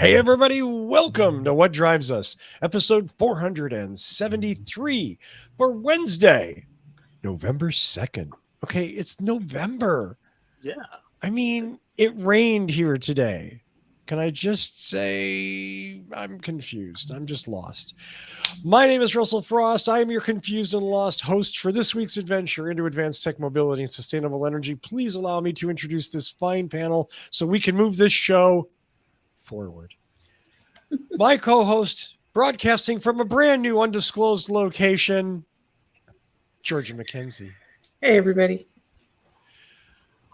Hey, everybody, welcome to What Drives Us, episode 473 for Wednesday, November 2nd. Okay, it's November. Yeah. I mean, it rained here today. Can I just say I'm confused? I'm just lost. My name is Russell Frost. I am your confused and lost host for this week's adventure into advanced tech mobility and sustainable energy. Please allow me to introduce this fine panel so we can move this show forward. My co-host, broadcasting from a brand new undisclosed location, Georgia McKenzie. Hey, everybody.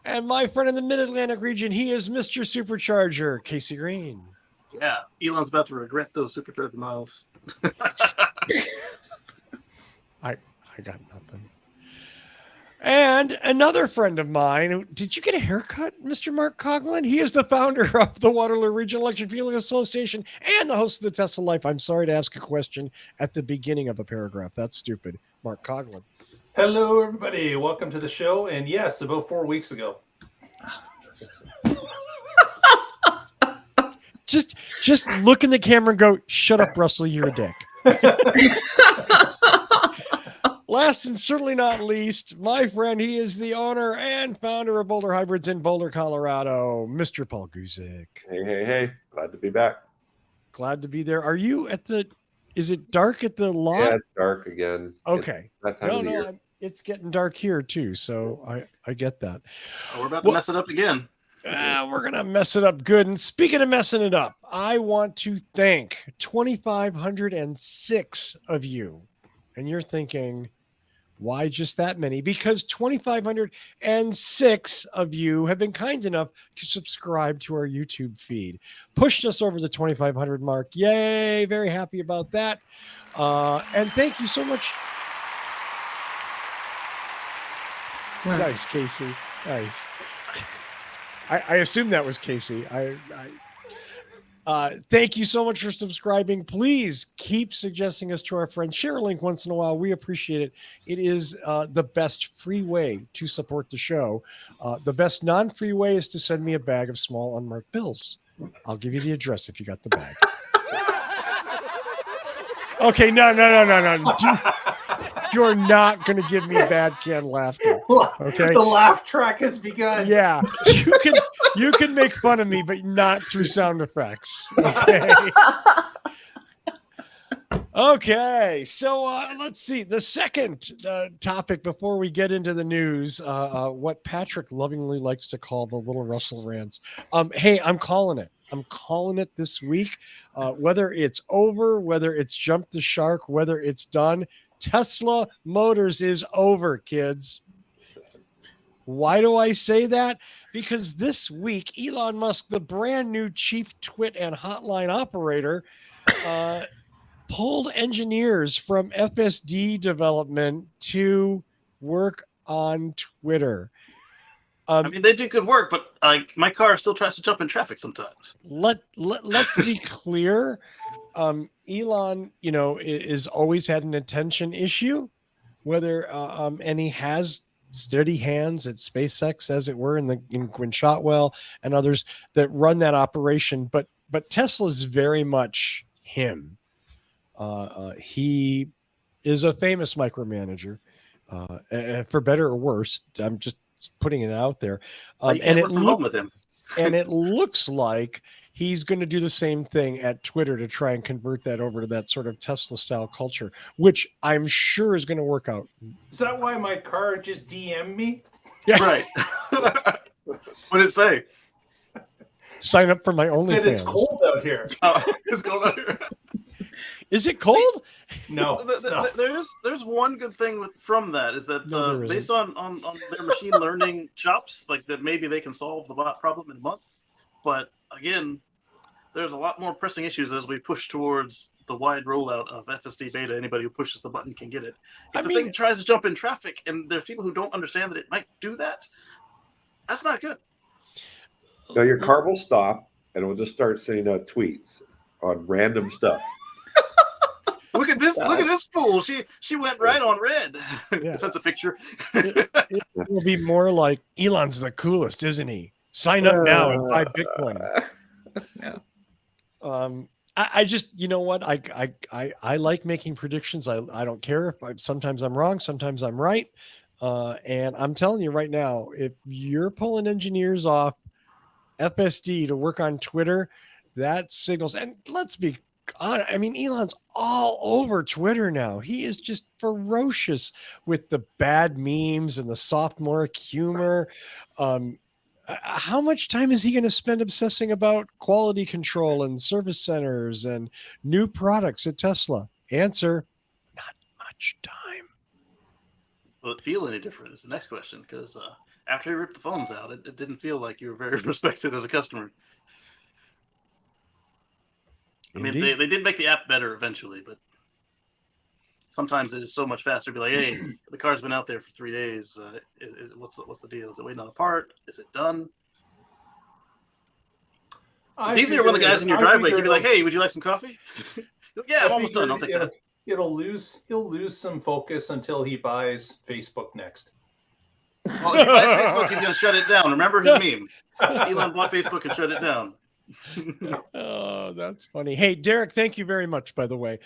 And my friend in the Mid-Atlantic region, he is Mr. Supercharger, Kacey Green. Yeah. Elon's about to regret those supercharger miles. I got nothing. And another friend of mine, did you get a haircut, Mr. Mark Coughlin? He is the founder of the Waterloo Regional Electric Vehicle Association and the host of the Tesla Life. I'm sorry to ask a question at the beginning of a paragraph. That's stupid. Mark Coughlin. Hello, everybody. Welcome to the show. And yes, about 4 weeks ago. Just look in the camera and go, shut up, Russell, you're a dick. Last and certainly not least, my friend, he is the owner and founder of Boulder Hybrids in Boulder, Colorado, Mr. Paul Guzik. Hey. Glad to be back. Glad to be there. Are you at the, is it dark at the lot? Yeah, it's dark again. Okay. It's that time of the year. It's getting dark here too, so I get that. Oh, we're about to mess it up again. We're going to mess it up good. And speaking of messing it up, I want to thank 2,506 of you. And you're thinking, why just that many? Because 2,506 of you have been kind enough to subscribe to our YouTube feed. Pushed us over the 2,500 mark. Yay. Very happy about that. And thank you so much. Wow. Nice, Kacey. Nice. I assume that was Kacey. Thank you so much for subscribing. Please keep suggesting us to our friends. Share a link once in a while. We appreciate it. It is the best free way to support the show. The best non-free way is to send me a bag of small unmarked bills. I'll give you the address if you got the bag. Okay, no. You're not going to give me bad canned laughter. Okay. The laugh track has begun. Yeah, you can make fun of me, but not through sound effects. Okay. Okay. So let's see. The second topic before we get into the news, what Patrick lovingly likes to call the little Russell rants. Hey, I'm calling it. I'm calling it this week. Whether it's over, whether it's jumped the shark, whether it's done. Tesla Motors is over, kids. Why do I say that? Because this week, Elon Musk, the brand new chief twit and hotline operator, pulled engineers from FSD development to work on Twitter. I mean, they do good work, but my car still tries to jump in traffic sometimes. Let's be clear. Elon, is always had an attention issue, whether and he has steady hands at SpaceX, as it were, in Quinn Shotwell and others that run that operation. But Tesla's very much him. He is a famous micromanager, for better or worse. I'm just putting it out there. And it looks like he's going to do the same thing at Twitter to try and convert that over to that sort of Tesla style culture, which I'm sure is going to work out. Is that why my car just DM'd me? Yeah. Right. What did it say? Sign up for my OnlyFans. It's cold out here. Oh, it's cold out here. Is it cold? No. There's one good thing from that is that based on their machine learning chops, like that maybe they can solve the bot problem in a month. But again, there's a lot more pressing issues as we push towards the wide rollout of FSD beta. Anybody who pushes the button can get it. If the thing tries to jump in traffic and there's people who don't understand that it might do that, that's not good. No, your car will stop and it will just start sending out tweets on random stuff. Look at this! Look at this fool. She went right on red. Yeah. That's a picture. It will be more like Elon's the coolest, isn't he? Sign up now and buy Bitcoin. No. I just, you know what? I like making predictions. I don't care if sometimes I'm wrong, sometimes I'm right. And I'm telling you right now, if you're pulling engineers off FSD to work on Twitter, that signals. And let's be honest, I mean, Elon's all over Twitter now. He is just ferocious with the bad memes and the sophomore humor. How much time is he going to spend obsessing about quality control and service centers and new products at Tesla? Answer, not much time. Will it feel any different is the next question, because after he ripped the phones out, it didn't feel like you were very respected as a customer. I mean, they did make the app better eventually, but sometimes it is so much faster to be like, hey, the car's been out there for 3 days. What's the deal? Is it waiting on a part? Is it done? It's easier when the guy's in your driveway. You'd be like, hey, would you like some coffee? Yeah, I'm almost done. I'll take that. He'll lose some focus until he buys Facebook next. Well, if he buys Facebook, he's going to shut it down. Remember his meme? Elon bought Facebook and shut it down. Oh, that's funny. Hey, Derek, thank you very much, by the way.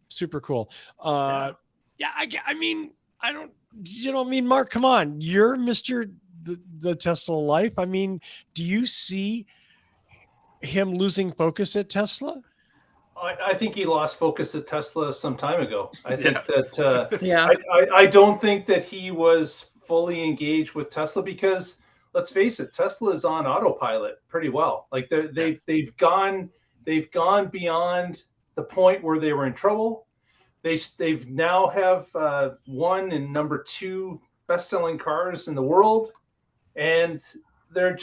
Super cool. I mean, I don't, Mark, come on. You're Mr. the Tesla life. I mean, do you see him losing focus at Tesla? I think he lost focus at Tesla some time ago. I think that Yeah. I don't think that he was fully engaged with Tesla because let's face it, Tesla is on autopilot pretty well. Like they've gone beyond the point where they were in trouble. They've now have 1 and number 2 best-selling cars in the world, and they're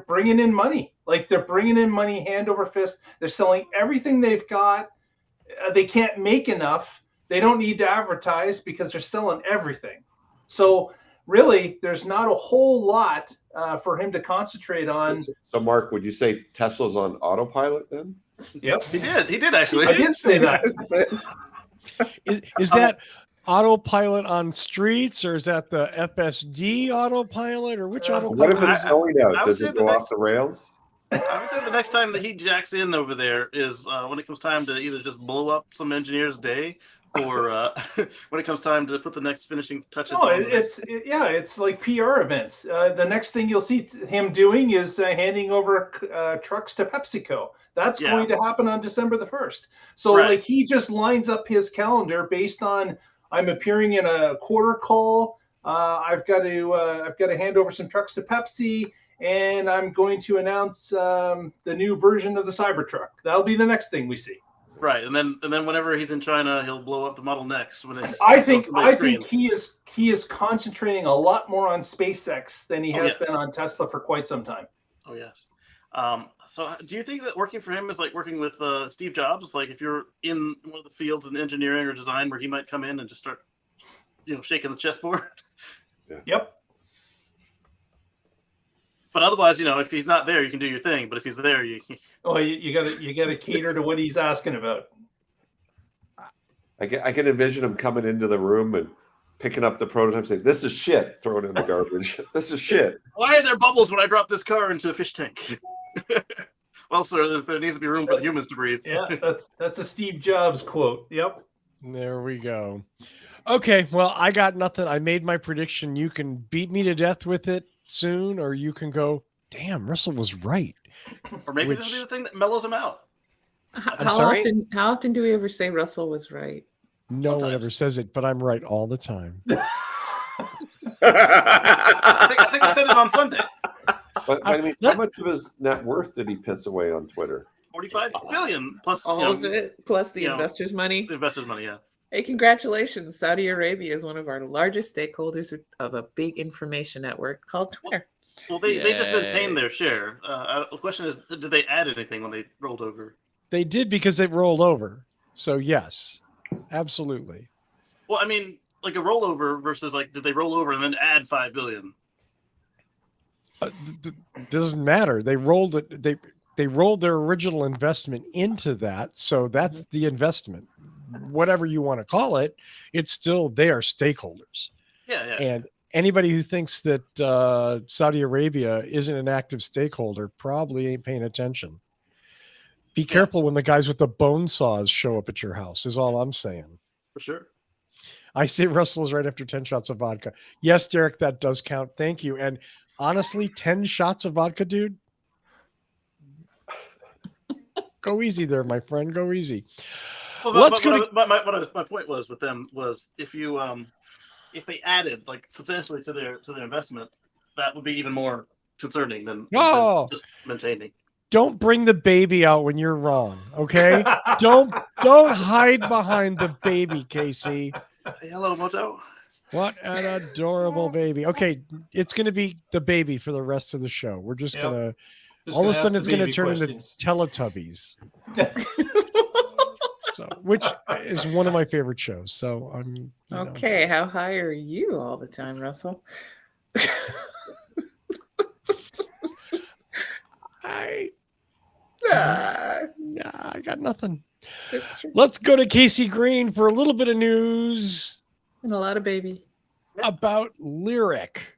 bringing in money. Like they're bringing in money hand over fist. They're selling everything they've got. They can't make enough. They don't need to advertise because they're selling everything. So really, there's not a whole lot for him to concentrate on. So, Mark, would you say Tesla's on autopilot then? Yep, He did actually. I did say that. Is that autopilot on streets, or is that the FSD autopilot, or which autopilot? What if it's going out? Does it go off the rails? I would say the next time that he jacks in over there is when it comes time to either just blow up some engineer's day, or when it comes time to put the next finishing touches. No, it's like PR events. The next thing you'll see him doing is handing over trucks to PepsiCo. That's going to happen on December the 1st. So like he just lines up his calendar based on I'm appearing in a quarter call. I've got to hand over some trucks to Pepsi, and I'm going to announce the new version of the Cybertruck. That'll be the next thing we see. Right, and then whenever he's in China, he'll blow up the Model Next. I think he is concentrating a lot more on SpaceX than he has been on Tesla for quite some time. Oh yes. So do you think that working for him is like working with Steve Jobs? Like if you're in one of the fields in engineering or design where he might come in and just start, shaking the chessboard? Yeah. Yep. But otherwise, if he's not there, you can do your thing. But if he's there, you gotta cater to what he's asking about. I can envision him coming into the room and picking up the prototype, saying, "This is shit," throwing it in the garbage. This is shit. Why are there bubbles when I drop this car into a fish tank? Well, sir, there needs to be room for the humans to breathe. Yeah, that's a Steve Jobs quote. Yep. There we go. Okay, well, I got nothing. I made my prediction. You can beat me to death with it soon, or you can go, damn, Russell was right. Or maybe this will be the thing that mellows him out. How often do we ever say Russell was right? No one ever says it, but I'm right all the time. I think I said it on Sunday. But I mean, how much of his net worth did he piss away on Twitter? 45 billion plus all of it, plus the investors' money. The investors' money, yeah. Hey, congratulations. Saudi Arabia is one of our largest stakeholders of a big information network called Twitter. Well, they just maintained their share. The question is, did they add anything when they rolled over? They did because they rolled over. So, yes, absolutely. Well, I mean, like a rollover versus like, did they roll over and then add 5 billion? Doesn't matter. They rolled it. They rolled their original investment into that. So that's the investment. Whatever you want to call it, it's still they are stakeholders. Yeah. And anybody who thinks that Saudi Arabia isn't an active stakeholder probably ain't paying attention, Be careful when the guys with the bone saws show up at your house, is all I'm saying. For sure. I say Russell is right after 10 shots of vodka. Yes, Derek, that does count. Thank you. And honestly, 10 shots of vodka, dude. Go easy there, my friend. Go easy. Well, my point was with them was if they added like substantially to their investment, that would be even more concerning than just maintaining. Don't bring the baby out when you're wrong, okay? Don't hide behind the baby, Kacey. Hello, Moto. What an adorable baby. Okay, it's going to be the baby for the rest of the show. We're just going to, all of a sudden it's going to turn into Teletubbies. So, which is one of my favorite shows. So I'm okay. How high are you all the time, Russell? I got nothing. Let's go to Kacey Green for a little bit of news and a lot of baby about Lyric.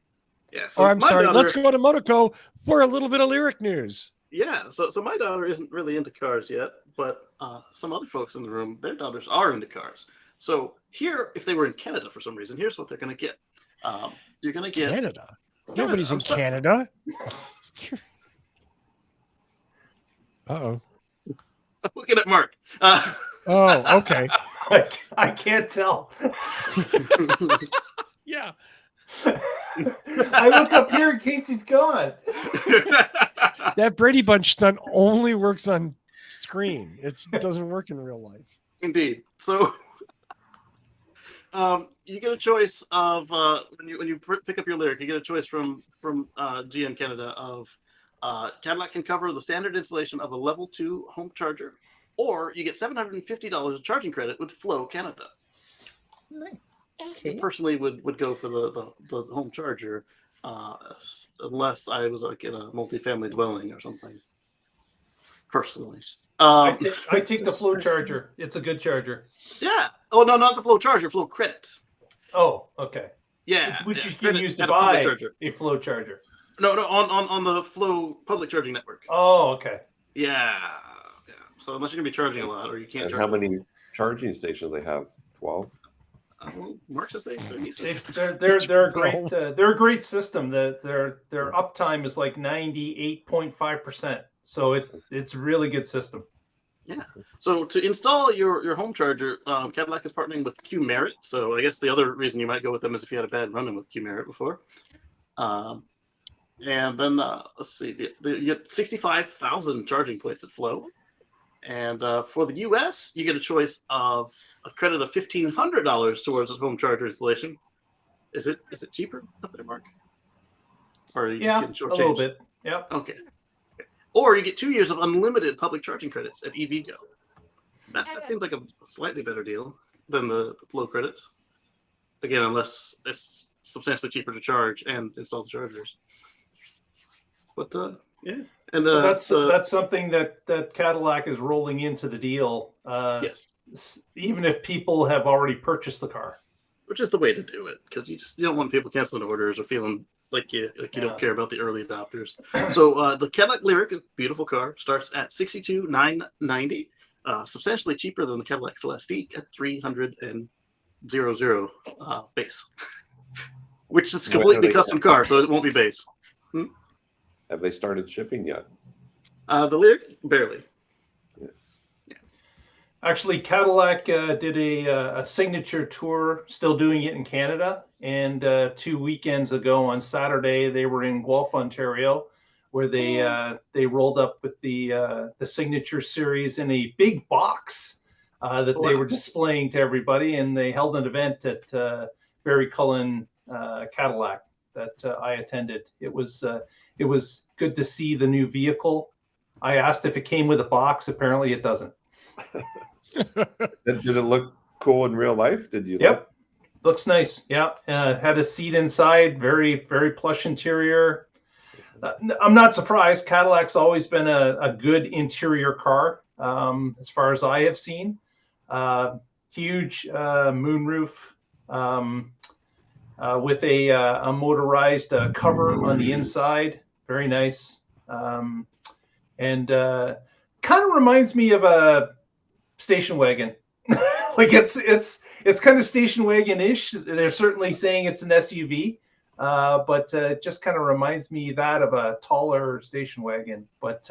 Yeah. So I'm sorry. Let's go to Monaco for a little bit of Lyric news. Yeah. So my daughter isn't really into cars yet, but some other folks in the room, their daughters are into cars. So here, if they were in Canada for some reason, here's what they're going to get. You're going to get Canada. Nobody's in Canada. Uh-oh. I'm looking at Mark. Oh, okay. I can't tell. Yeah. I look up here in case he's gone. That Brady Bunch stunt only works on screen. It doesn't work in real life. Indeed. So you get a choice of when you pick up your Lyric, you get a choice from GM Canada of Cadillac can cover the standard installation of a level 2 home charger, or you get $750 of charging credit with Flow Canada. Okay. I personally would go for the home charger, unless I was like in a multi-family dwelling or something. Personally, I take the Flow charger. It's a good charger. Yeah. Oh no, not the Flow charger. Flow credit. Oh, okay. Yeah. Which you can use to buy a Flow charger. No, on the Flow public charging network. Oh, okay. Yeah. So unless you're gonna be charging a lot, or you can't. And how many charging stations they have? 12. Well, Mark says they're a great they're a great system. Their uptime is like 98.5%. So it's a really good system. Yeah. So to install your home charger, Cadillac is partnering with Q-Merit. So I guess the other reason you might go with them is if you had a bad run-in with Q-Merit before. And then let's see, you get 65,000 charging points at Flow. And for the U.S., you get a choice of a credit of $1,500 towards a home charger installation. Is it cheaper up there, Mark? Or are you just getting short a little bit. Yeah. Okay. Or you get 2 years of unlimited public charging credits at EVgo. That seems like a slightly better deal than the Flow credits. Again, unless it's substantially cheaper to charge and install the chargers. But yeah. And that's something that Cadillac is rolling into the deal. Yes. Even if people have already purchased the car, which is the way to do it, because you don't want people canceling orders or feeling like you don't care about the early adopters. So the Cadillac Lyric, a beautiful car, starts at $62,990, substantially cheaper than the Cadillac Celestiq at $300 base, which is a completely custom car, so it won't be base. Have they started shipping yet? The Lyric, barely. Yeah. Actually, Cadillac did a signature tour, still doing it in Canada. And 2 weekends ago on Saturday, they were in Guelph, Ontario, where they rolled up with the signature series in a big box that they were displaying to everybody. And they held an event at Barry Cullen Cadillac that I attended. It was good to see the new vehicle. I asked if it came with a box. Apparently it doesn't. Did it look cool in real life? Did you? Yep. Looks nice. Yeah. Had a seat inside, very, very plush interior. I'm not surprised. Cadillac's always been a good interior car, as far as I have seen. Huge moonroof, with a motorized cover on the inside. Very nice. And kind of reminds me of a station wagon. Like it's kind of station wagon-ish. They're certainly saying it's an SUV, but it just kind of reminds me that of a taller station wagon. But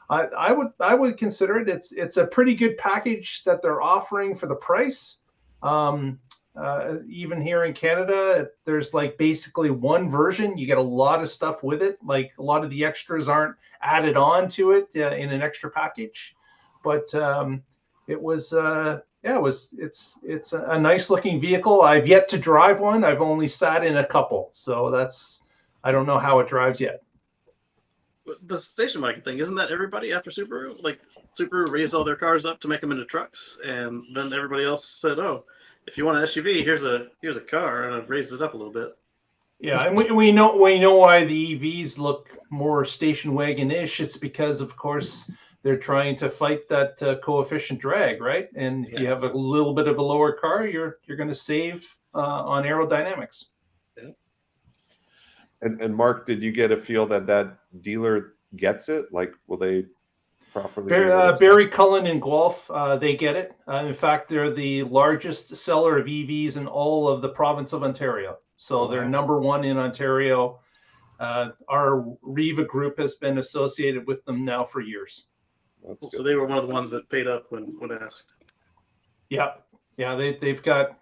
I would consider it. It's a pretty good package that they're offering for the price. Even here in Canada, there's like basically one version. You get a lot of stuff with it. Like a lot of the extras aren't added on to it in an extra package, but it's a nice looking vehicle. I've yet to drive one. I've only sat in a couple, so I don't know how it drives yet. The station wagon thing, isn't that everybody after Subaru? Like Subaru raised all their cars up to make them into trucks, and then everybody else said, "Oh, if you want an SUV, here's a car," and I've raised it up a little bit. Yeah, and we know why the EVs look more station wagon-ish. It's because, of course, they're trying to fight that coefficient drag, right? And if you have a little bit of a lower car, you're going to save on aerodynamics. Yeah. And Mark, did you get a feel that dealer gets it? Like, will they properly? Barry Cullen in Guelph, they get it. In fact, they're the largest seller of EVs in all of the province of Ontario. So they're number one in Ontario. Our Riva group has been associated with them now for years. So they were one of the ones that paid up when asked. Yeah. They've got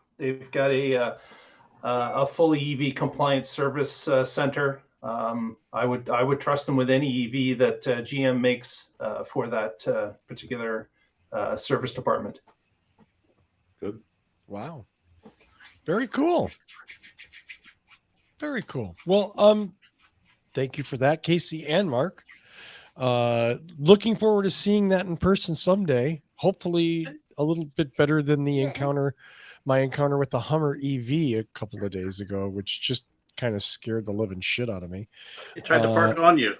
a fully EV compliant service center. I would trust them with any EV that GM makes for that particular service department. Good. Wow. Very cool. Very cool. Well, thank you for that, Kacey and Mark. Looking forward to seeing that in person someday. Hopefully a little bit better than my encounter with the Hummer EV a couple of days ago, which just kind of scared the living shit out of me. It tried to park on you.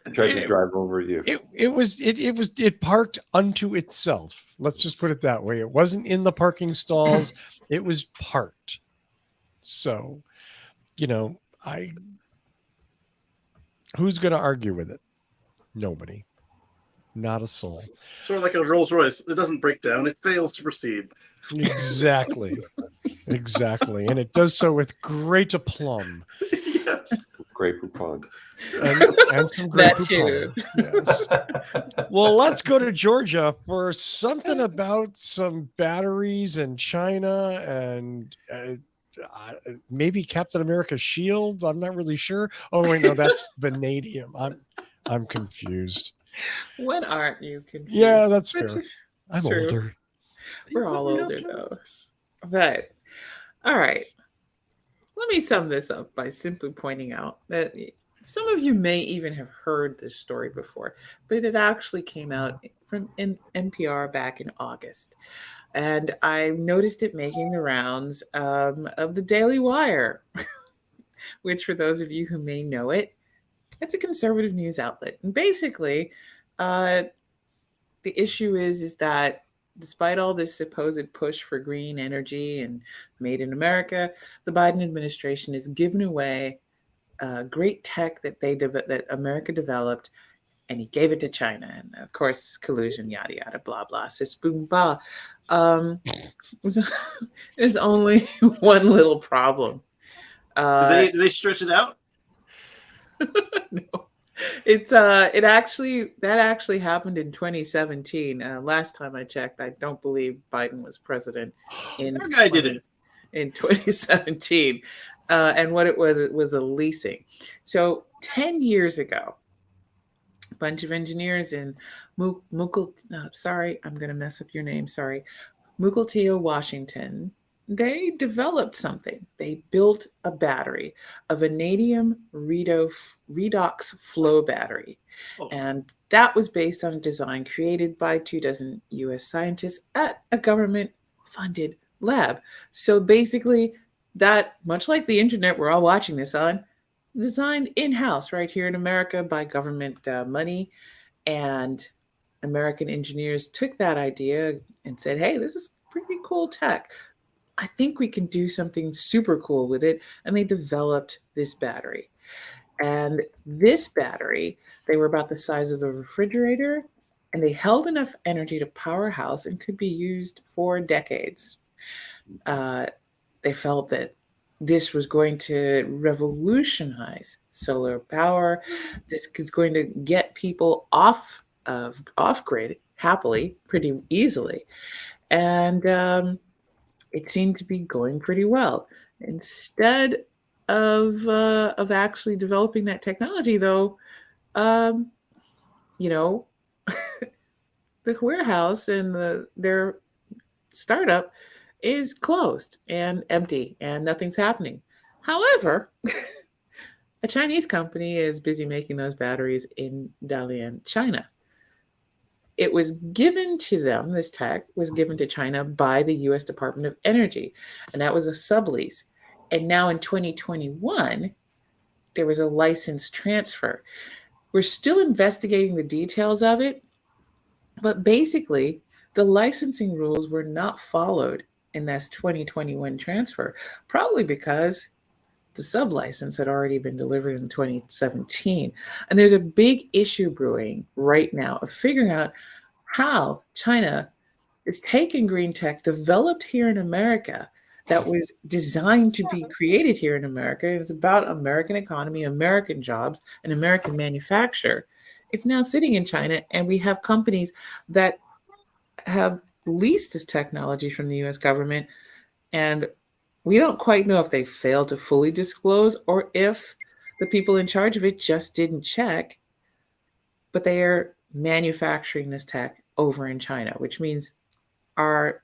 It tried to drive over you. It parked unto itself. Let's just put it that way. It wasn't in the parking stalls. It was parked. So, who's going to argue with it? Nobody. Not a soul. Sort of like a Rolls Royce. It doesn't break down. It fails to proceed. Exactly. Exactly. And it does so with great aplomb. Yes. Great poupon. And some great That too. Yes. Well, let's go to Georgia for something about some batteries in China and maybe Captain America's shield. I'm not really sure. Oh wait, no, that's vanadium. I'm confused. When aren't you confused? Yeah, that's fair. I'm true. older. We're all older though. But all right. Let me sum this up by simply pointing out that some of you may even have heard this story before, but it actually came out from NPR back in August. And I noticed it making the rounds of the Daily Wire, which for those of you who may know it, it's a conservative news outlet. And basically, the issue is that despite all this supposed push for green energy and made in America, the Biden administration has given away great tech that America developed, and he gave it to China. And of course, collusion, yada, yada, blah, blah, sis, boom, ba. There's only one little problem. Did they stretch it out? No. That actually happened in 2017. Last time I checked, I don't believe Biden was president in 2017. And what it was a leasing. So 10 years ago, a bunch of engineers in Mukilteo, Washington, they developed something. They built a battery, a vanadium redox flow battery. Oh. And that was based on a design created by 24 U.S. scientists at a government-funded lab. So basically, that, much like the internet we're all watching this on, designed in-house right here in America by government money. And American engineers took that idea and said, hey, this is pretty cool tech. I think we can do something super cool with it. And they developed this battery. And this battery, they were about the size of the refrigerator. and they held enough energy to power a house and could be used for decades. They felt that this was going to revolutionize solar power. This is going to get people off grid happily, pretty easily, and it seemed to be going pretty well. Instead of actually developing that technology, though, you know, the warehouse and their startup is closed and empty and nothing's happening. However, a Chinese company is busy making those batteries in Dalian, China. It was given to them, this tech was given to China by the US Department of Energy, and that was a sublease. And now in 2021, there was a license transfer. We're still investigating the details of it, but basically, the licensing rules were not followed in that 2021 transfer, probably because the sublicense had already been delivered in 2017. And there's a big issue brewing right now of figuring out how China is taking green tech developed here in America that was designed to be created here in America. It's about American economy, American jobs, and American manufacture. It's now sitting in China, and we have companies that have leased this technology from the US government, and we don't quite know if they failed to fully disclose or if the people in charge of it just didn't check, but they are manufacturing this tech over in China, which means our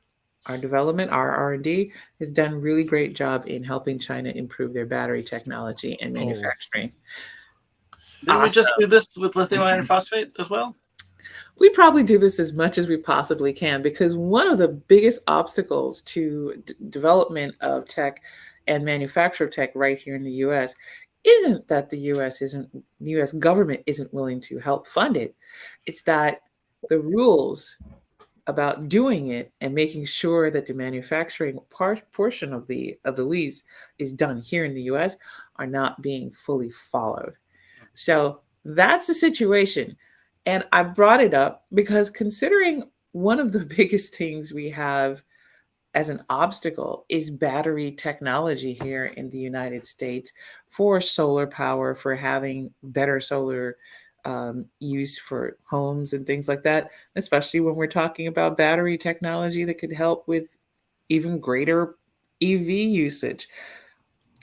development, our R&D has done a really great job in helping China improve their battery technology and manufacturing. Didn't we just do this with lithium iron phosphate as well? We probably do this as much as we possibly can, because one of the biggest obstacles to development of tech and manufacture of tech right here in the US isn't that the US government isn't willing to help fund it. It's that the rules about doing it and making sure that the manufacturing portion of the lease is done here in the US are not being fully followed. So that's the situation. And I brought it up because, considering one of the biggest things we have as an obstacle is battery technology here in the United States for solar power, for having better solar use for homes and things like that, especially when we're talking about battery technology that could help with even greater EV usage.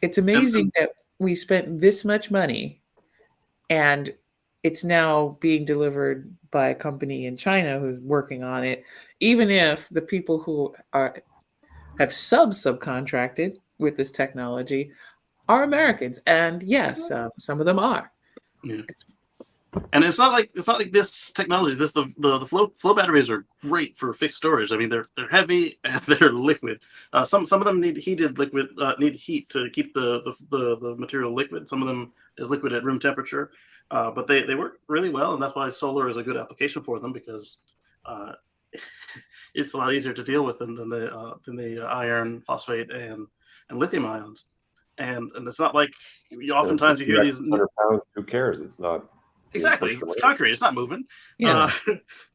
It's amazing that we spent this much money and it's now being delivered by a company in China who's working on it, even if the people who have subcontracted with this technology are Americans. And yes, some of them are. Yeah. And it's not like this technology. The flow batteries are great for fixed storage. I mean, they're heavy and they're liquid. Some of them need heated liquid, need heat to keep the material liquid. Some of them is liquid at room temperature. But they work really well, and that's why solar is a good application for them, because it's a lot easier to deal with than the iron, phosphate, and lithium ions. And it's not like oftentimes you hear these. 100 pounds, who cares? It's not. Exactly, it's concrete. It's not moving. Yeah.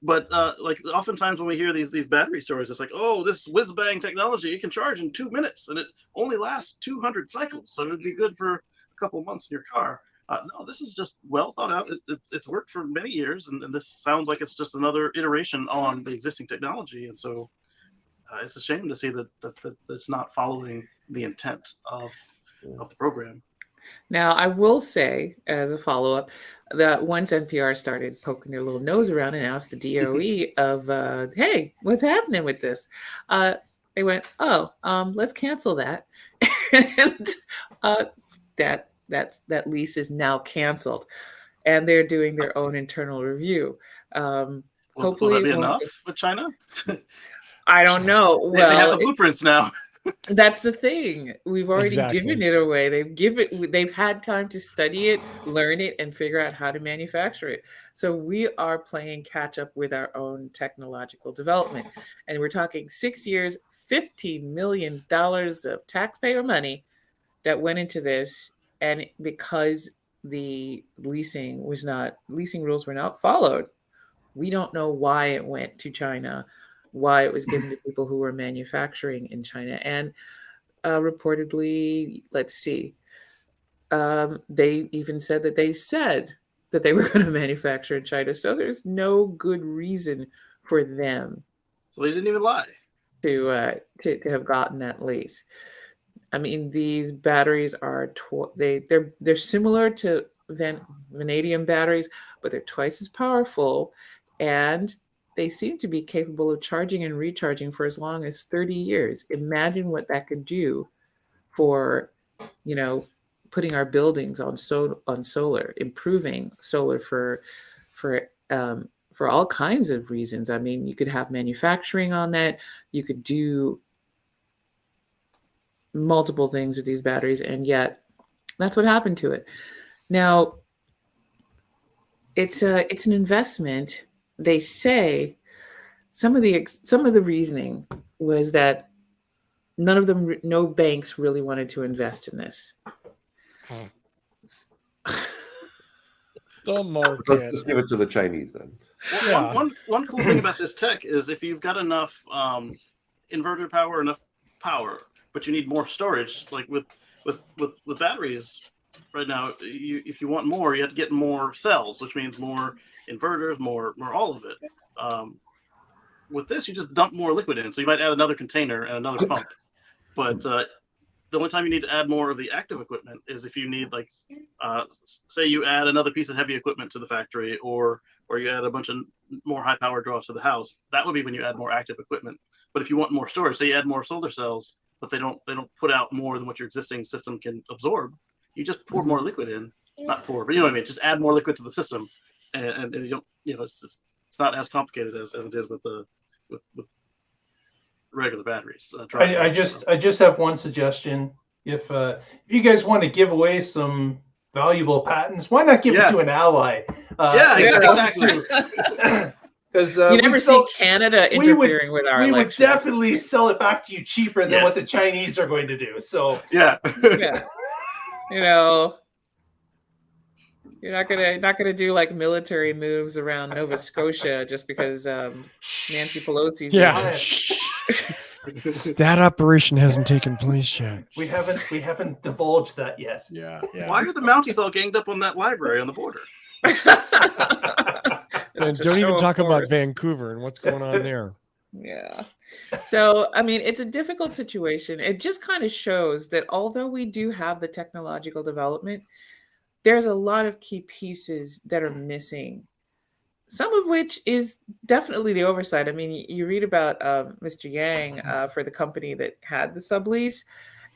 But like oftentimes when we hear these battery stories, it's like, oh, this whiz bang technology, it can charge in 2 minutes, and it only lasts 200 cycles, so it'd be good for a couple months in your car. No, this is just well thought out. It's worked for many years, and this sounds like it's just another iteration on the existing technology. And so it's a shame to see that it's not following the intent of the program. Now, I will say, as a follow-up, that once NPR started poking their little nose around and asked the DOE of, hey, what's happening with this? They went, let's cancel that. And that lease is now canceled, and they're doing their own internal review. Hopefully, will that be enough with China? I don't know. They have the blueprints now. That's the thing. We've already given it away. They've had time to study it, learn it, and figure out how to manufacture it. So we are playing catch up with our own technological development, and we're talking 6 years, $15 million of taxpayer money that went into this. And because the leasing rules were not followed, We don't know why it went to China, why it was given to people who were manufacturing in China. And reportedly, let's see, they even said that they were going to manufacture in China. So there's no good reason for them. So they didn't even lie. To have gotten that lease. I mean, these batteries are they're similar to vanadium batteries, but they're twice as powerful, and they seem to be capable of charging and recharging for as long as 30 years. Imagine what that could do for, putting our buildings on solar, improving solar for all kinds of reasons. I mean, you could have manufacturing on that. You could do multiple things with these batteries, and yet that's what happened to it. Now, it's an investment. They say some of the reasoning was that no banks really wanted to invest in this. The market. Let's just give it to the Chinese then. Yeah. One cool thing about this tech is if you've got enough inverter power, enough power, but you need more storage, like with batteries right now, if you want more, you have to get more cells, which means more inverters, more all of it. With this, you just dump more liquid in, so you might add another container and another pump. But the only time you need to add more of the active equipment is if you need, like, say you add another piece of heavy equipment to the factory, or you add a bunch of more high power draws to the house. That would be when you add more active equipment. But if you want more storage, say you add more solar cells, but they don't put out more than what your existing system can absorb, you just pour more liquid in. Not pour, but you know what I mean. Just add more liquid to the system, and you don't, it's not as complicated as it is with regular batteries. I just have one suggestion. If you guys want to give away some valuable patents, why not give it to an ally? Exactly. Because you never see Canada interfering with our elections. We would definitely sell it back to you cheaper than what the Chinese are going to do. So yeah. You're not gonna do like military moves around Nova Scotia just because Nancy Pelosi. Yeah. That operation hasn't taken place yet. We haven't divulged that yet. Yeah. Why are the Mounties all ganged up on that library on the border? And don't even talk about Vancouver and what's going on there. Yeah. So, I mean, it's a difficult situation. It just kind of shows that although we do have the technological development, there's a lot of key pieces that are missing, some of which is definitely the oversight. I mean, you read about Mr. Yang for the company that had the sublease,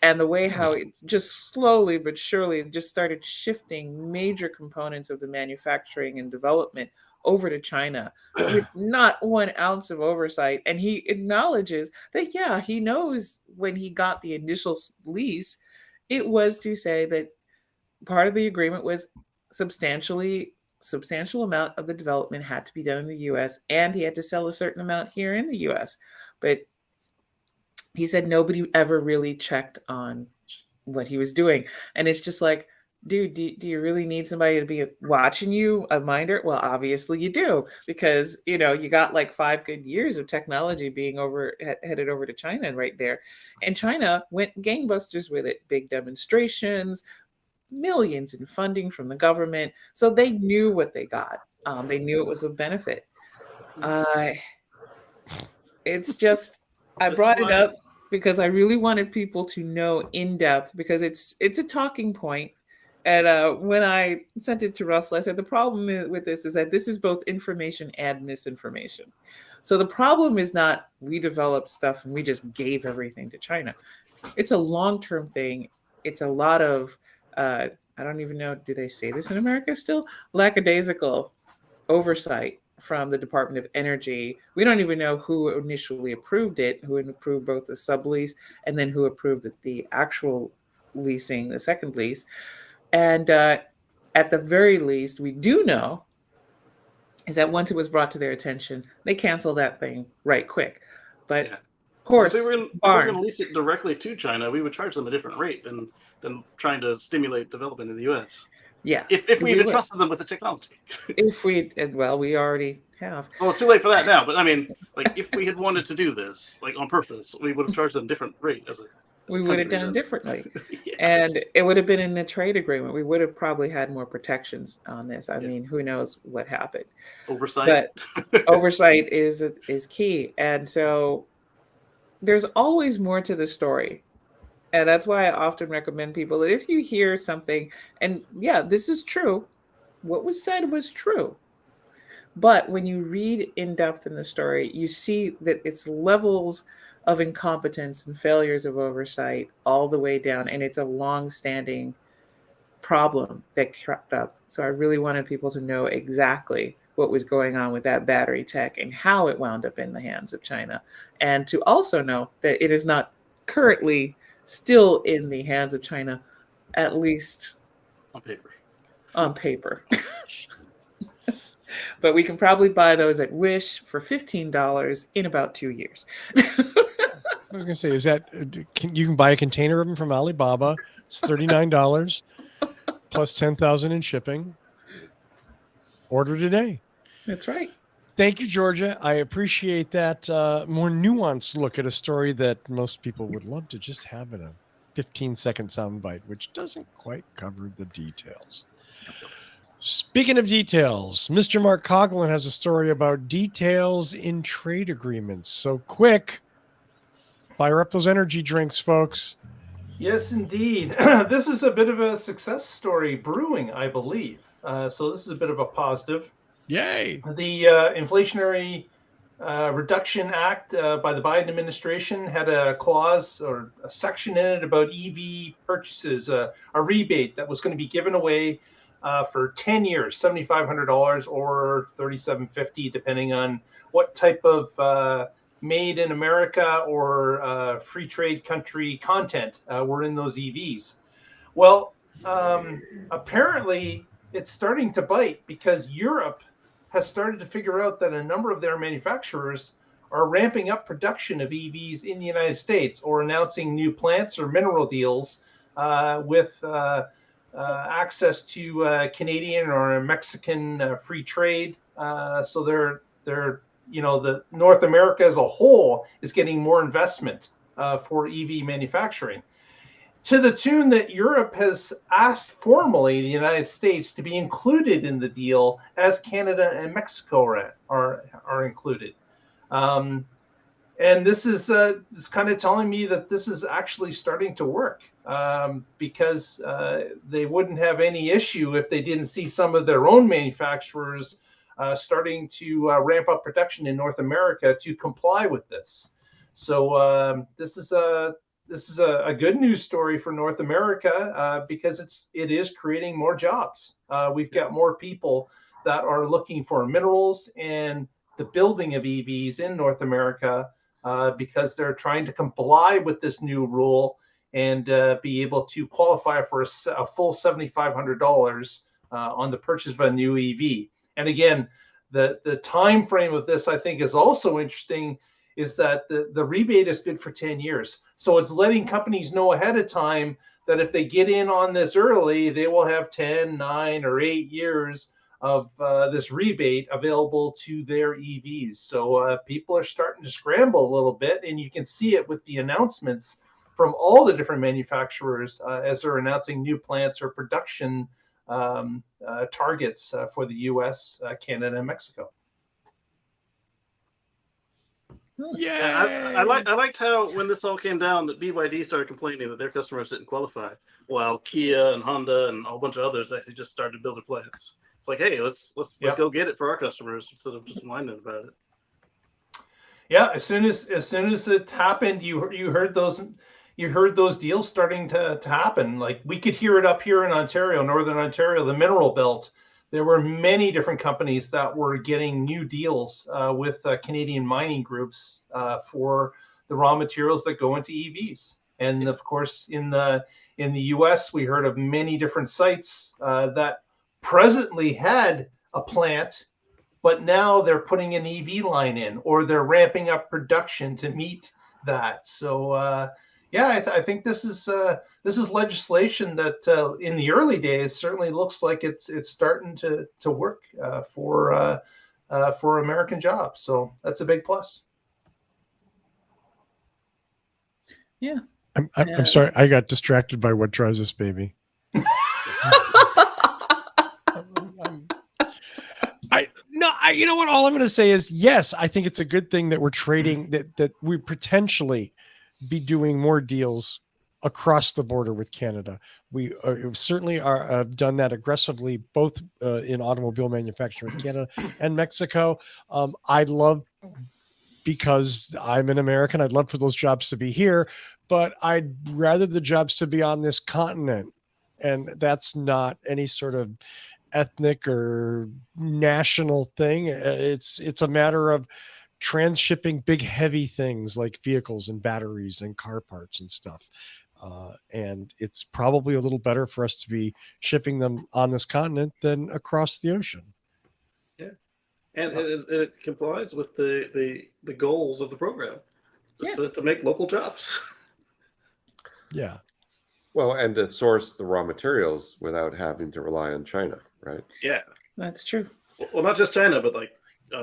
and the way how it just slowly but surely just started shifting major components of the manufacturing and development over to China with not 1 ounce of oversight. And he acknowledges that, yeah, he knows when he got the initial lease, it was to say that part of the agreement was substantial amount of the development had to be done in the US, and he had to sell a certain amount here in the US. But he said nobody ever really checked on what he was doing. And it's just like, dude, do you really need somebody to be watching you, a minder? Well, obviously you do, because, you got like 5 good years of technology being headed over to China right there. And China went gangbusters with it, big demonstrations, millions in funding from the government. So they knew what they got. They knew it was a benefit. It's just, I brought it up because I really wanted people to know in depth, because it's a talking point. And when I sent it to Russell, I said, the problem with this is that this is both information and misinformation. So the problem is not we developed stuff and we just gave everything to China. It's a long-term thing. It's a lot of, I don't even know, do they say this in America still? Lackadaisical oversight from the Department of Energy. We don't even know who initially approved it, who approved both the sublease and then who approved the actual leasing, the second lease. And at the very least, we do know is that once it was brought to their attention, they canceled that thing right quick. But of course, if we were going to lease it directly to China, we would charge them a different rate than trying to stimulate development in the U.S. Yeah, if we even trusted them with the technology. We already have. Well, it's too late for that now. But I mean, like, if we had wanted to do this, like on purpose, we would have charged them a different rate we would have done differently. Yeah. And it would have been in the trade agreement. We would have probably had more protections on this. I mean, who knows what happened. Oversight. But oversight is key. And so there's always more to the story. And that's why I often recommend people that if you hear something, and yeah, this is true, what was said was true. But when you read in depth in the story, you see that it's levels of incompetence and failures of oversight all the way down. And it's a long-standing problem that crept up. So I really wanted people to know exactly what was going on with that battery tech and how it wound up in the hands of China. And to also know that it is not currently still in the hands of China, at least on paper. But we can probably buy those at Wish for $15 in about 2 years. I was going to say, is that you can buy a container of them from Alibaba? It's $39 plus $10,000 in shipping. Order today. That's right. Thank you, Georgia. I appreciate that more nuanced look at a story that most people would love to just have in a 15-second soundbite, which doesn't quite cover the details. Speaking of details, Mr. Mark Coughlin has a story about details in trade agreements. So quick, fire up those energy drinks, folks. Yes, indeed. This is a bit of a success story brewing, I believe. So this is a bit of a positive. Yay. The Inflationary Reduction Act by the Biden administration had a clause or a section in it about EV purchases, a rebate that was going to be given away for 10 years, $7,500 or $3,750, depending on what type of made in America or free trade country content were in those EVs. Well, apparently it's starting to bite because Europe has started to figure out that a number of their manufacturers are ramping up production of EVs in the United States or announcing new plants or mineral deals with access to Canadian or Mexican free trade. So they're the North America as a whole is getting more investment for EV manufacturing, to the tune that Europe has asked formally the United States to be included in the deal as Canada and Mexico are included. And this is kind of telling me that this is actually starting to work because they wouldn't have any issue if they didn't see some of their own manufacturers starting to ramp up production in North America to comply with this. So this is a good news story for North America because it is creating more jobs. We've got more people that are looking for minerals and the building of EVs in North America because they're trying to comply with this new rule and be able to qualify for a full $7,500 on the purchase of a new EV. And again, the time frame of this, I think, is also interesting, is that the rebate is good for 10 years. So it's letting companies know ahead of time that if they get in on this early, they will have 10, 9, or 8 years of this rebate available to their EVs. So people are starting to scramble a little bit, and you can see it with the announcements from all the different manufacturers as they're announcing new plants or production targets for the US, Canada, and Mexico. Yeah, I liked how when this all came down that BYD started complaining that their customers didn't qualify, while Kia and Honda and a whole bunch of others actually just started to build their plants. It's like, hey, let's go get it for our customers instead of just whining about it. Yeah, as soon as it happened, you heard those deals starting to happen. Like we could hear it up here in Ontario, Northern Ontario, the mineral belt. There were many different companies that were getting new deals with Canadian mining groups for the raw materials that go into EVs. And of course, in the US, we heard of many different sites that presently had a plant, but now they're putting an EV line in, or they're ramping up production to meet that. So I think this is legislation that in the early days certainly looks like it's starting to work for for American jobs. So that's a big plus. Yeah. I'm sorry. I got distracted by what drives us, baby. You know what? All I'm going to say is yes. I think it's a good thing that we're trading. That we potentially be doing more deals across the border with Canada. We certainly have done that aggressively, both in automobile manufacturing with Canada and Mexico. I'd love, because I'm an American, I'd love for those jobs to be here, but I'd rather the jobs to be on this continent. And that's not any sort of ethnic or national thing. It's a matter of transshipping big, heavy things like vehicles and batteries and car parts and stuff. And it's probably a little better for us to be shipping them on this continent than across the ocean. Yeah. And it complies with the goals of the program, to make local jobs. Yeah. Well, and to source the raw materials without having to rely on China, right? Yeah, that's true. Well, not just China, but like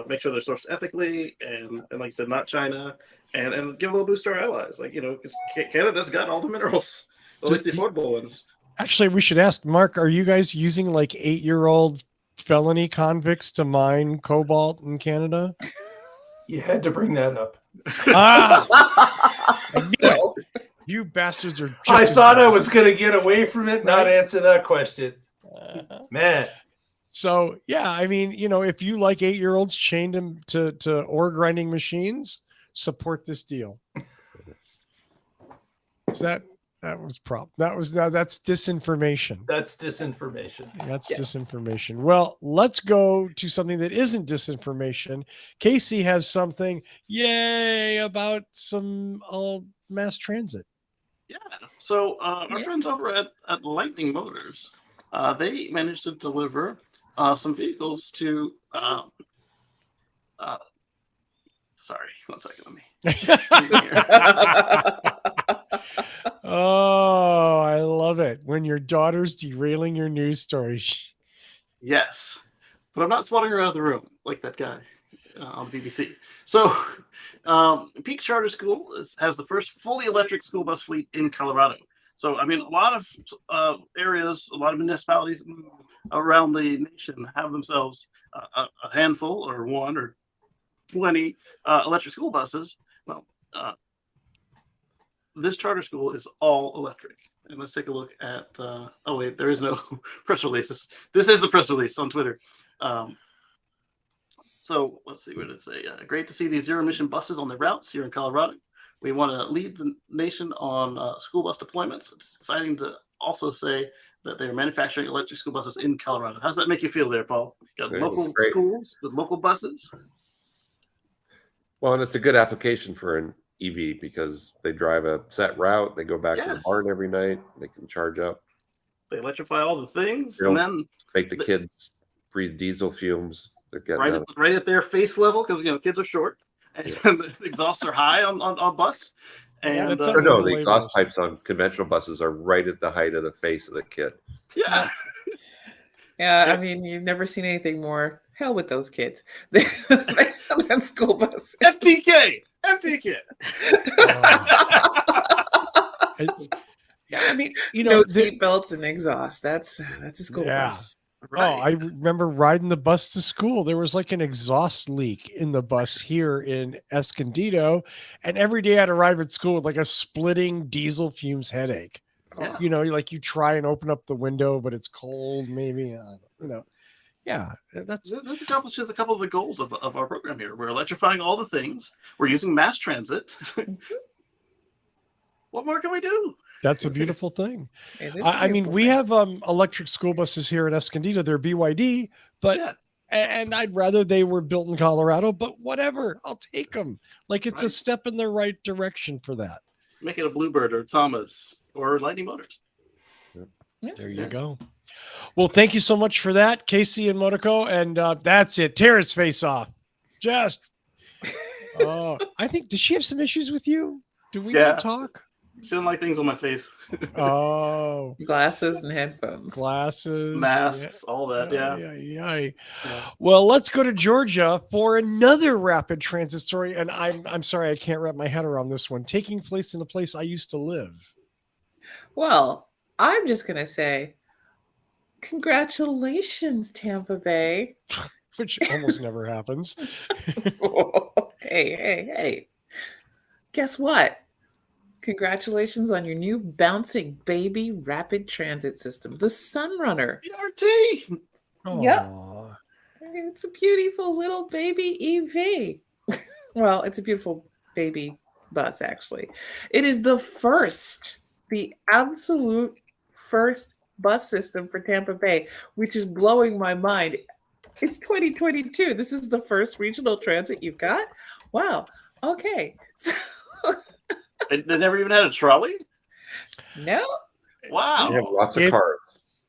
make sure they're sourced ethically, and like you said, not China, and give a little boost to our allies. Like, because Canada's got all the minerals, at least the affordable ones. Actually, we should ask Mark, are you guys using like 8-year-old felony convicts to mine cobalt in Canada? You had to bring that up. I knew it. You bastards are just I thought I was going to get away from it, not answer that question. Man. So, yeah, I mean, if you like 8-year-olds chained to ore grinding machines, support this deal. So that's disinformation. That's disinformation. That's disinformation. Well, let's go to something that isn't disinformation. Kacey has something, about some mass transit. Yeah. So our friends over at Lightning Motors, they managed to deliver some vehicles to. Sorry, 1 second. Oh, I love it when your daughter's derailing your news stories. Yes, but I'm not swatting her out of the room like that guy on the BBC. So, Peak Charter School has the first fully electric school bus fleet in Colorado. So, I mean, a lot of areas, a lot of municipalities around the nation have themselves a handful or 1 or 20 electric school buses. Well, this charter school is all electric. And let's take a look at. Oh wait, there is no press release. This is the press release on Twitter. So let's see what it say. Great to see these zero-emission buses on the routes here in Colorado. We want to lead the nation on school bus deployments. It's exciting to also say that they're manufacturing electric school buses in Colorado. How does that make you feel there, Paul? You got local schools with local buses? Well, and it's a good application for an EV because they drive a set route. They go back to the barn every night. They can charge up. They electrify all the things, and then make the kids breathe diesel fumes. They're getting right at their face level because kids are short, and the exhausts are high on bus. And no, the exhaust pipes on conventional buses are right at the height of the face of the kid. Yeah. Yeah, I mean, you've never seen anything more. Hell with those kids. That school bus. FTK. Yeah, I mean, no seatbelts and exhaust. That's a school bus. Right. Oh, I remember riding the bus to school. There was like an exhaust leak in the bus here in Escondido, and every day I'd arrive at school with like a splitting diesel fumes headache. Yeah. Like you try and open up the window, but it's cold. Maybe Yeah, this accomplishes a couple of the goals of our program here. We're electrifying all the things. We're using mass transit. What more can we do? That's a beautiful thing. I mean, we have electric school buses here at Escondido. They're BYD, but and I'd rather they were built in Colorado, but whatever, I'll take them. Like it's a step in the right direction for that. Make it a Bluebird or Thomas or Lightning Motors. Yeah. There you go. Well, thank you so much for that, Kacey and Motoko. And that's it. Tear his face off. Just. I think, does she have some issues with you? Do we need to talk? She didn't like things on my face. Oh, Glasses and headphones. glasses, Masks, all that. Yeah. Yeah. Well, let's go to Georgia for another rapid transit story. And I'm sorry, I can't wrap my head around this one. Taking place in a place I used to live. Well, I'm just going to say, congratulations, Tampa Bay. Which almost never happens. Hey. Guess what? Congratulations on your new bouncing baby rapid transit system, the Sunrunner. BRT. Yep. Aw. It's a beautiful little baby EV. Well, it's a beautiful baby bus, actually. It is the absolute first bus system for Tampa Bay, which is blowing my mind. It's 2022. This is the first regional transit you've got? Wow. Okay. So, They never even had a trolley? no, Wow. They have lots of cars.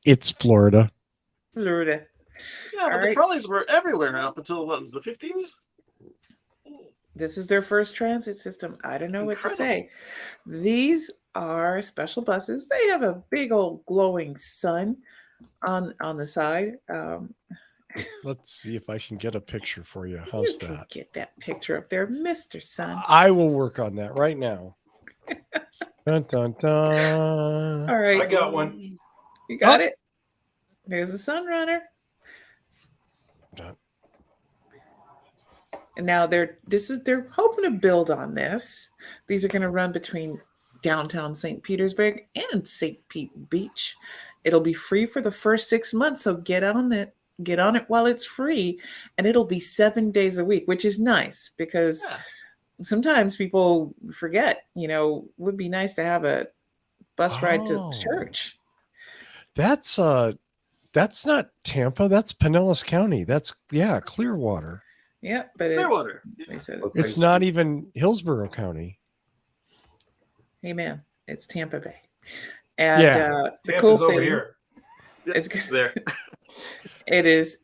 It's Florida. Florida. Yeah, but the trolleys were everywhere up until what was the 50s? This is their first transit system. I don't know what to say. These are special buses. They have a big old glowing sun on the side. Let's see if I can get a picture for you. You How's can that? get that picture up there, Mr. Sun. I will work on that right now. Dun, dun, dun. All right. I got one. You got it? There's the Sunrunner. Done. And now they're hoping to build on this. These are going to run between downtown St. Petersburg and St. Pete Beach. It'll be free for the first 6 months, so get on it while it's free, and it'll be 7 days a week, which is nice because sometimes people forget, it would be nice to have a bus ride to church. That's not Tampa. That's Pinellas County. That's Clearwater. Yeah, but Clearwater. they said It's not even Hillsborough County. hey man, it's Tampa Bay. And the Tampa's cool over thing, here. it's There. it's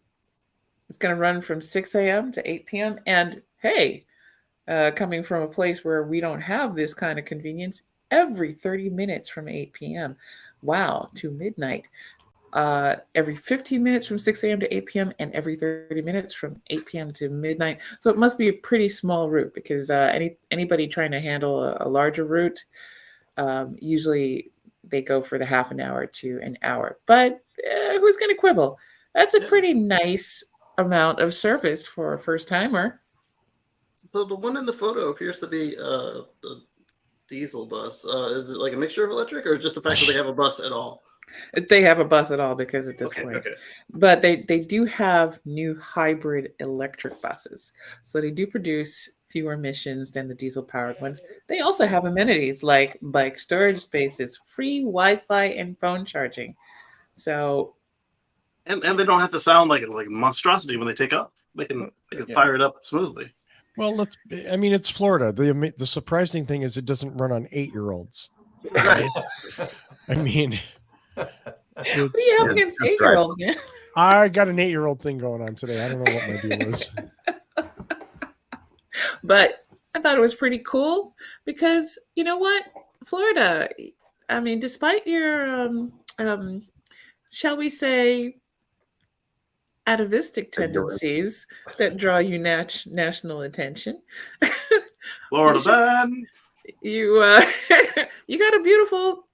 going to run from 6 a.m. to 8 p.m. And hey, coming from a place where we don't have this kind of convenience, every 30 minutes from 8 p.m. Wow, to midnight. Every 15 minutes from 6 a.m. to 8 p.m. and every 30 minutes from 8 p.m. to midnight. So it must be a pretty small route because anybody trying to handle a larger route, usually they go for the half an hour to an hour. But who's going to quibble? That's a pretty nice amount of service for a first timer. So the one in the photo appears to be a diesel bus. Is it like a mixture of electric or just the fact that they have a bus at all? They have a bus at all because at this point. Okay. But they do have new hybrid electric buses. So they do produce fewer emissions than the diesel-powered ones. They also have amenities like bike storage spaces, free Wi-Fi, and phone charging. So, and they don't have to sound like monstrosity when they take off. They can fire it up smoothly. Well, it's Florida. The surprising thing is it doesn't run on 8-year-olds. Right. I mean, what do you have against 8-year-olds, man? I got an 8-year-old thing going on today. I don't know what my deal is. But I thought it was pretty cool because you know what? Florida, I mean, despite your, shall we say, atavistic tendencies that draw you national attention. Florida man. You you got a beautiful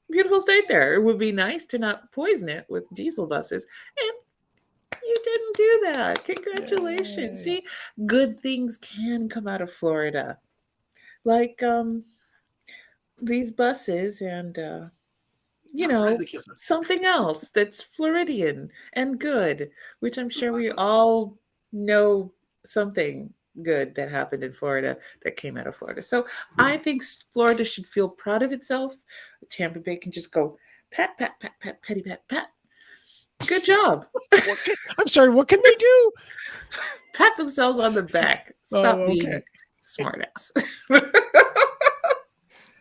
state there. It would be nice to not poison it with diesel buses. And you didn't do that. Congratulations. Yay. See, good things can come out of Florida. Like these buses and something else that's Floridian and good, which I'm sure we all know something good that happened in Florida that came out of Florida. So I think Florida should feel proud of itself. Tampa Bay can just go pat, pat, pat, pat, patty, pat, pat. Good job. I'm sorry, what can they do? Pat themselves on the back. Stop being smart ass.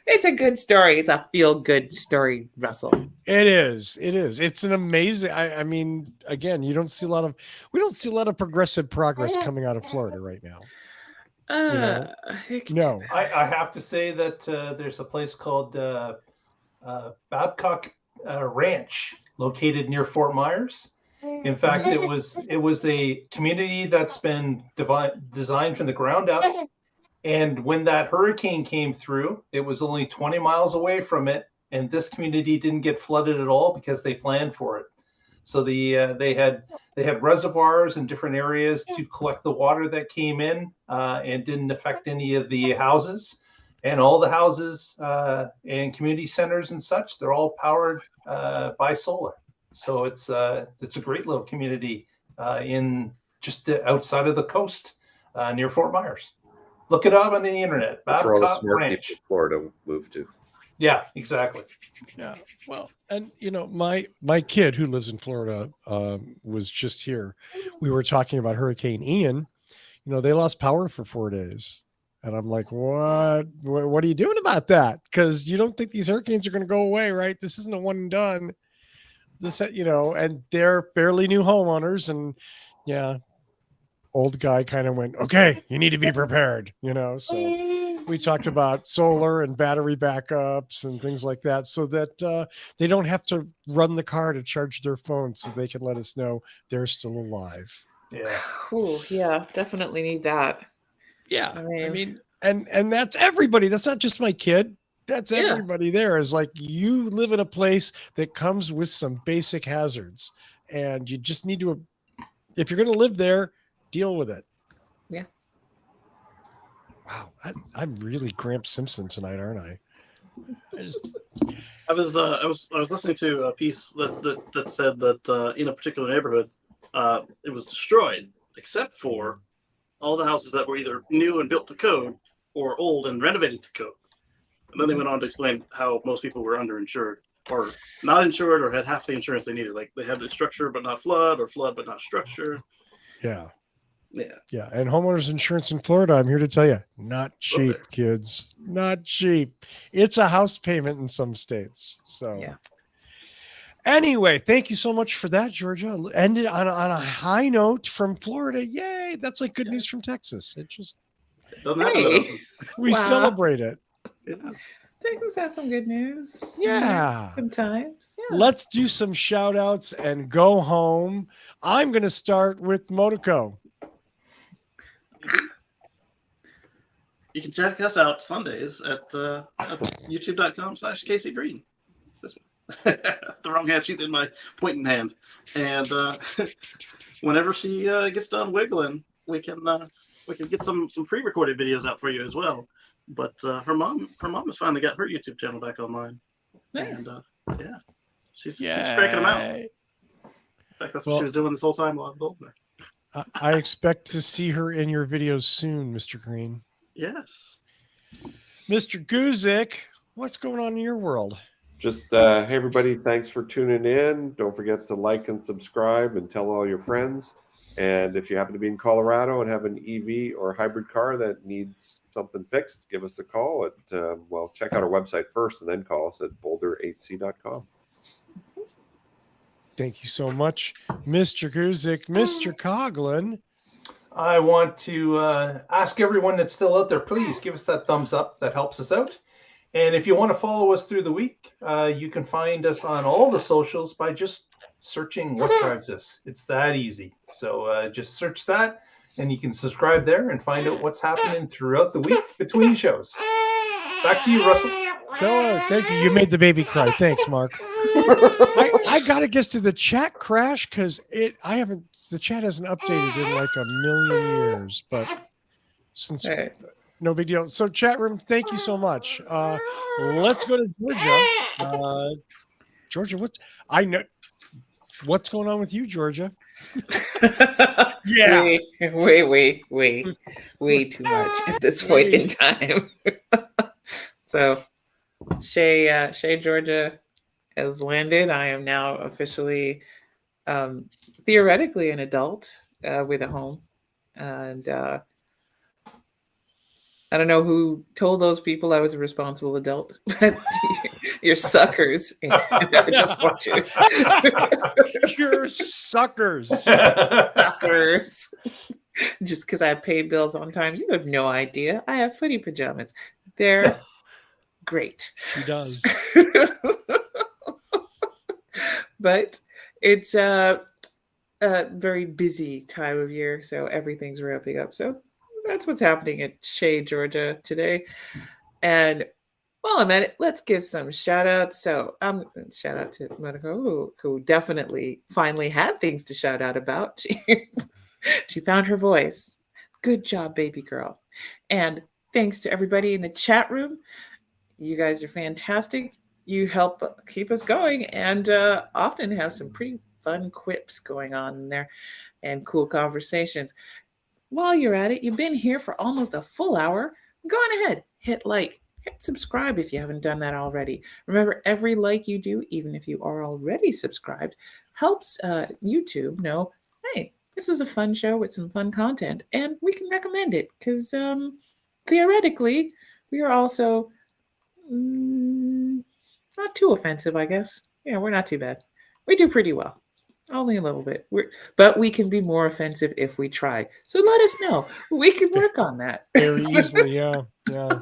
It's a good story. It's a feel-good story, Russell. It is. It's an amazing. I mean, again, we don't see a lot of progressive progress coming out of Florida right now. No. I have to say that there's a place called Babcock Ranch located near Fort Myers. In fact, it was a community that's been designed from the ground up. And when that hurricane came through, it was only 20 miles away from it. And this community didn't get flooded at all because they planned for it. So they had reservoirs in different areas to collect the water that came in and didn't affect any of the houses. And all the houses and community centers and such, they're all powered by solar. So it's a great little community in just outside of the coast near Fort Myers. Look it up on the internet. That's where all the Babcock smart Ranch. people in Florida move to. Yeah, exactly. Yeah. Well, and my kid who lives in Florida was just here. We were talking about Hurricane Ian. They lost power for 4 days. And I'm like, what are you doing about that? Because you don't think these hurricanes are going to go away, right? This isn't a one and done. And they're fairly new homeowners. And yeah, old guy kind of went, okay, you need to be prepared, so we talked about solar and battery backups and things like that so that they don't have to run the car to charge their phone so they can let us know they're still alive. Yeah. Ooh, yeah, definitely need that. Yeah. I mean, and that's everybody. That's not just my kid. That's everybody there is like, you live in a place that comes with some basic hazards and you just need to, if you're going to live there, deal with it. Yeah. Wow. I'm really Gramps Simpson tonight, aren't I? I was listening to a piece that said that in a particular neighborhood, it was destroyed except for all the houses that were either new and built to code or old and renovated to code. And then they went on to explain how most people were underinsured or not insured or had half the insurance they needed. Like they had the structure but not flood or flood but not structure. Yeah. Yeah. Yeah. And homeowners insurance in Florida, I'm here to tell you, not cheap, kids. Not cheap. It's a house payment in some states. So yeah. Anyway, thank you so much for that, Georgia. Ended on a high note from Florida. Yay. That's like good news from Texas. It just we celebrate it. Yeah. Texas has some good news. Yeah. Sometimes. Yeah. Let's do some shout outs and go home. I'm going to start with Motoko. You can check us out Sundays at youtube.com/Kacey Green. This one. The wrong hand. She's in my pointing hand. And whenever she gets done wiggling, we can get some pre-recorded videos out for you as well. But her mom has finally got her YouTube channel back online. Nice. And she's cranking them out. In fact, that's what she was doing this whole time while I've been there. I expect to see her in your videos soon, Mr. Green. Yes. Mr. Guzik, what's going on in your world? Just, hey, everybody, thanks for tuning in. Don't forget to like and subscribe and tell all your friends. And if you happen to be in Colorado and have an EV or hybrid car that needs something fixed, give us a call at, check out our website first and then call us at boulderhc.com. Thank you so much, Mr. Guzik. Mr. Coughlin. I want to ask everyone that's still out there, please give us that thumbs up. That helps us out. And if you want to follow us through the week, you can find us on all the socials by just searching What Drives Us. It's that easy. So just search that and you can subscribe there and find out what's happening throughout the week between shows. Back to you, Russell. Thank you. You made the baby cry. Thanks, Mark. I gotta guess, did the chat crash? Because the chat hasn't updated in like a million years, but since no big deal. So chat room, thank you so much. Let's go to Georgia. Georgia, what's going on with you, Georgia? Yeah. Way too much at this point in time. So Shay, Georgia has landed. I am now officially, theoretically, an adult with a home. And I don't know who told those people I was a responsible adult, but you're suckers. I just want you. You're suckers. Suckers. Just because I pay bills on time. You have no idea. I have footy pajamas. They're great. She does. But it's a very busy time of year, so everything's ramping up. So that's what's happening at Shea, Georgia today. And while I'm at it, let's give some shout outs. So shout out to Monica, who definitely finally had things to shout out about. She found her voice. Good job, baby girl. And thanks to everybody in the chat room. You guys are fantastic. You help keep us going and often have some pretty fun quips going on in there and cool conversations. While you're at it, you've been here for almost a full hour. Go on ahead, hit like, hit subscribe if you haven't done that already. Remember, every like you do, even if you are already subscribed, helps YouTube know, hey, this is a fun show with some fun content, and we can recommend it because theoretically, we are also not too offensive, I guess. Yeah, we're not too bad. We do pretty well. Only a little bit. But we can be more offensive if we try. So let us know. We can work on that. Very easily, yeah. Yeah.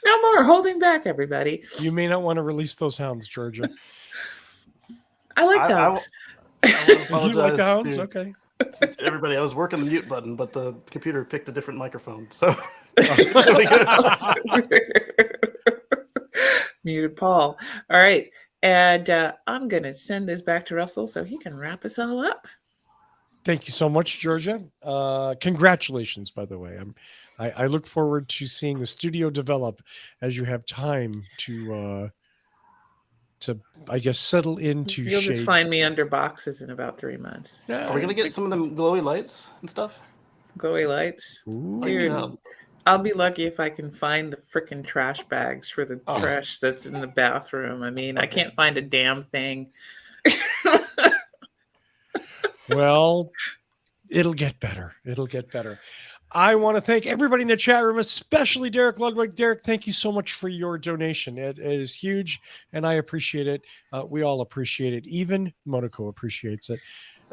No more holding back, everybody. You may not want to release those hounds, Georgia. I like dogs. You like the hounds? Okay. Everybody, I was working the mute button, but the computer picked a different microphone. So Muted Paul. All right. And I'm going to send this back to Russell so he can wrap us all up. Thank you so much, Georgia. Congratulations, by the way. I look forward to seeing the studio develop as you have time to I guess settle into You'll shape. just find me under boxes in about 3 months. Yeah. are we gonna get some of them glowy lights and stuff? Glowy lights. Ooh. Dude, I'll be lucky if I can find the freaking trash bags for the trash that's in the bathroom. I mean, I can't find a damn thing. Well, it'll get better. It'll get better. I want to thank everybody in the chat room, especially Derek Ludwig. Derek, thank you so much for your donation. It is huge, and I appreciate it. We all appreciate it. Even Monaco appreciates it.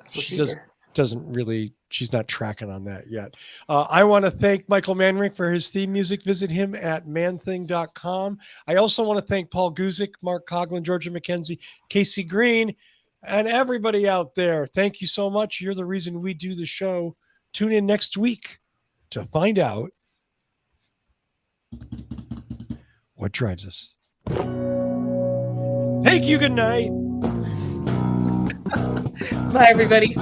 She doesn't really, she's not tracking on that yet. I want to thank Michael Manrick for his theme music. Visit him at manthing.com. I also want to thank Paul Guzik, Mark Coughlin, Georgia McKenzie, Kacey Green, and everybody out there. Thank you so much. You're the reason we do the show. Tune in next week to find out what drives us. Thank you. Good night. Bye, everybody.